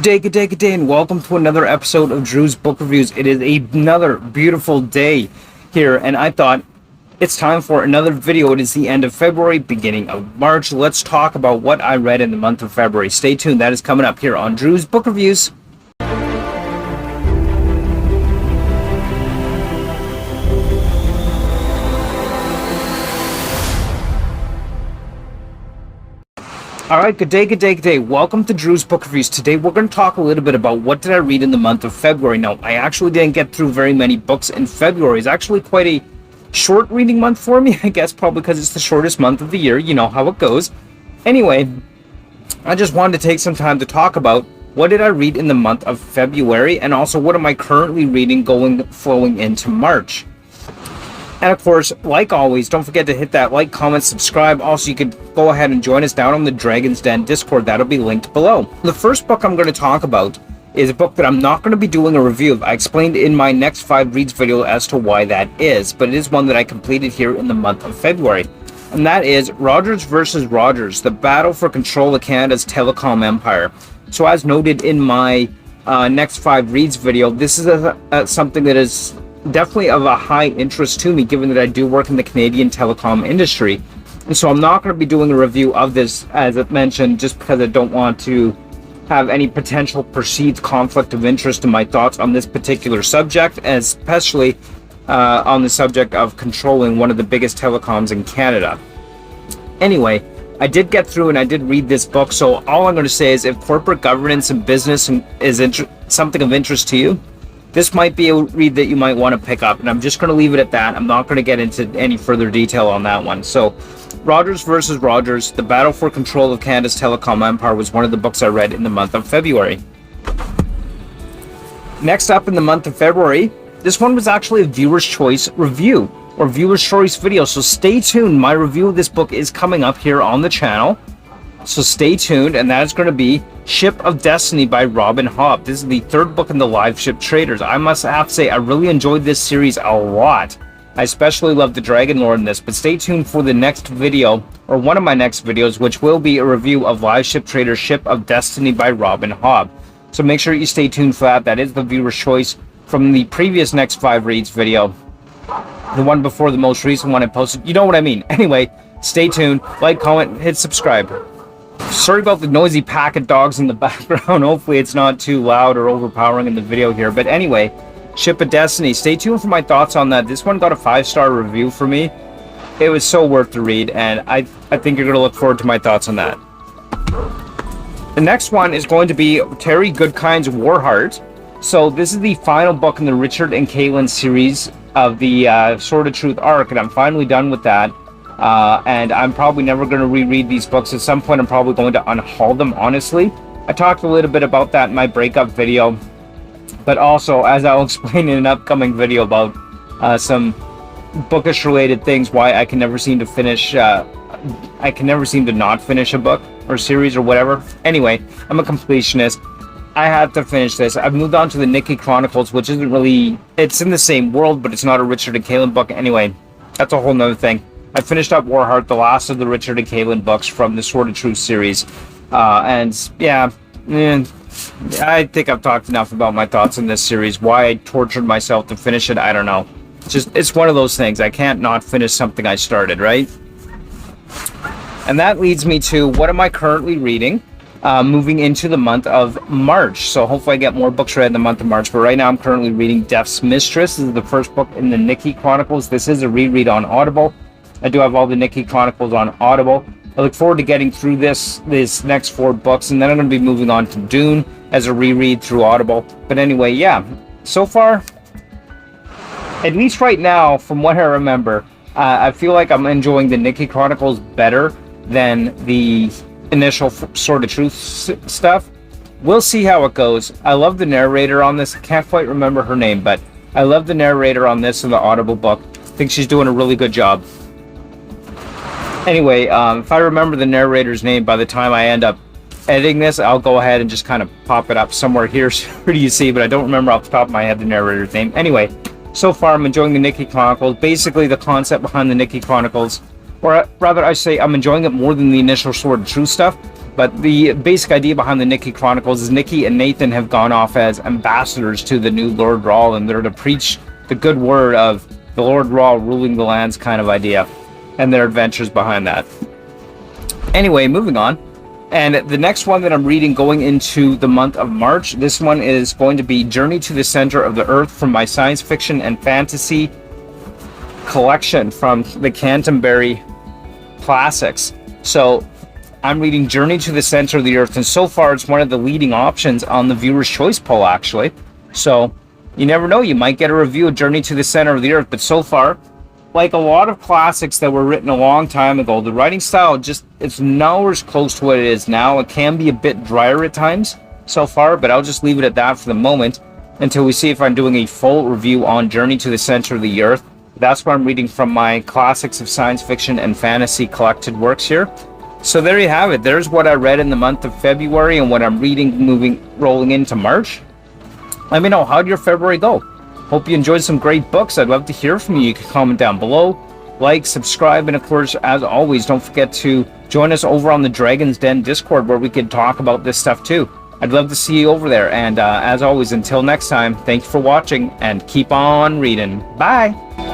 Good day, and welcome to another episode of Drew's Book Reviews. It is another beautiful day here, and I thought it's time for another video. It is the end of February, beginning of March. Let's talk about what I read in the month of February. Stay tuned, that is coming up here on Drew's Book Reviews. Alright, good day. Welcome to Drew's Book Reviews. Today we're going to talk a little bit about what did I read in the month of February. Now, I actually didn't get through very many books in February. It's actually quite a short reading month for me, I guess, probably because it's the shortest month of the year. You know how it goes. Anyway, I just wanted to take some time to talk about what did I read in the month of February, and also what am I currently reading flowing into March. And of course, like always, don't forget to hit that like, comment, subscribe. Also, you could go ahead and join us down on the Dragon's Den Discord. That'll be linked below. The first book I'm going to talk about is a book that I'm not going to be doing a review of. I explained in my next 5 reads video as to why that is, but it is one that I completed here in the month of February. And that is Rogers vs. Rogers, the battle for control of Canada's telecom empire. So as noted in my next 5 reads video, this is something that is definitely of a high interest to me, given that I do work in the Canadian telecom industry. And so I'm not going to be doing a review of this, as I mentioned, just because I don't want to have any potential perceived conflict of interest in my thoughts on this particular subject, especially on the subject of controlling one of the biggest telecoms in Canada. Anyway, I did get through and I did read this book, so all I'm going to say is if corporate governance and business is something of interest to you, this might be a read that you might want to pick up, and I'm just going to leave it at that. I'm not going to get into any further detail on that one. So, Rogers vs. Rogers, The Battle for Control of Canada's Telecom Empire was one of the books I read in the month of February. Next up in the month of February, this one was actually a viewer's choice review, or viewer's choice video, so stay tuned. My review of this book is coming up here on the channel, so stay tuned, and that is going to be Ship of Destiny by Robin Hobb. This is the 3rd book in the Live Ship Traders. I must have to say, I really enjoyed this series a lot. I especially love the Dragon Lord in this, but stay tuned for the next video, or one of my next videos, which will be a review of Live Ship Traders Ship of Destiny by Robin Hobb. So make sure you stay tuned for that. That is the viewer's choice from the previous next 5 reads video. The one before the most recent one I posted. You know what I mean. Anyway, stay tuned, like, comment, hit subscribe. Sorry about the noisy pack of dogs in the background. Hopefully it's not too loud or overpowering in the video here. But anyway, Ship of Destiny. Stay tuned for my thoughts on that. This one got a 5-star review for me. It was so worth the read, and I think you're going to look forward to my thoughts on that. The next one is going to be Terry Goodkind's Warheart. So this is the final book in the Richard and Caitlin series of the Sword of Truth arc, and I'm finally done with that. And I'm probably never going to reread these books. At some point, I'm probably going to unhaul them, honestly. I talked a little bit about that in my breakup video, but also, as I'll explain in an upcoming video about some bookish-related things, why I can never seem to finish, I can never seem to not finish a book or series or whatever. Anyway, I'm a completionist. I have to finish this. I've moved on to the Nikki Chronicles, which isn't really, it's in the same world, but it's not a Richard and Caitlin book. Anyway, that's a whole nother thing. I finished up Warheart, the last of the Richard and Caitlin books from the Sword of Truth series. And yeah, I think I've talked enough about my thoughts in this series. Why I tortured myself to finish it, I don't know. It's one of those things. I can't not finish something I started, right? And that leads me to what am I currently reading moving into the month of March. So hopefully I get more books read in the month of March. But right now I'm currently reading Death's Mistress. This is the first book in the Nikki Chronicles. This is a reread on Audible. I do have all the Nikki Chronicles on Audible. I look forward to getting through this next 4 books, and then I'm going to be moving on to Dune as a reread through Audible. But anyway, yeah, so far, at least right now, from what I remember, I feel like I'm enjoying the Nikki Chronicles better than the initial Sword of Truth stuff. We'll see how it goes. I love the narrator on this. I can't quite remember her name, but I love the narrator on this in the Audible book. I think she's doing a really good job. Anyway, if I remember the narrator's name by the time I end up editing this, I'll go ahead and just kind of pop it up somewhere here for you to see, but I don't remember off the top of my head the narrator's name. Anyway, so far I'm enjoying the Nikki Chronicles. Basically, the concept behind the Nikki Chronicles, or rather I say I'm enjoying it more than the initial Sword of Truth stuff, But the basic idea behind the Nikki Chronicles is Nikki and Nathan have gone off as ambassadors to the new Lord Rawl, and they're to preach the good word of the Lord Rawl ruling the lands kind of idea, and their adventures behind that. Anyway, moving on. And the next one that I'm reading going into the month of March, this one is going to be Journey to the Center of the Earth from my science fiction and fantasy collection from the Canterbury Classics. So I'm reading Journey to the Center of the Earth, and so far it's one of the leading options on the viewer's choice poll, actually. So you never know, you might get a review of Journey to the Center of the Earth, but so far, like a lot of classics that were written a long time ago, the writing style it's nowhere as close to what it is now. It can be a bit drier at times so far, but I'll just leave it at that for the moment until we see if I'm doing a full review on Journey to the Center of the Earth. That's what I'm reading from my Classics of Science Fiction and Fantasy collected works here. So there you have it. There's what I read in the month of February and what I'm reading rolling into March. Let me know, how'd your February go? Hope you enjoyed some great books. I'd love to hear from you. You can comment down below, like, subscribe, and of course, as always, don't forget to join us over on the Dragon's Den Discord where we can talk about this stuff too. I'd love to see you over there. And as always, until next time, thank you for watching and keep on reading. Bye!